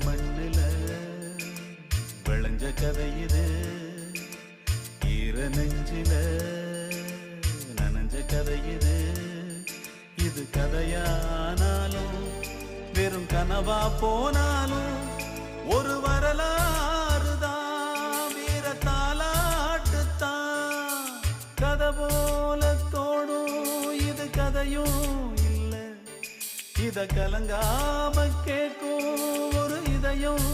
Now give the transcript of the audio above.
மண்ணுல விளைஞ்ச கதை இது, ஈர நெஞ்சில நனைஞ்ச கதை இது. இது கதையானாலும் வெறும் கனவா போனாலும் ஒரு வரலாறு தான், வீர தாலாட்டுத்தான். கதை போல தோணும் இது கதையும் இல்ல, இத கலங்காம கேட்கும் ஒரு இதயம்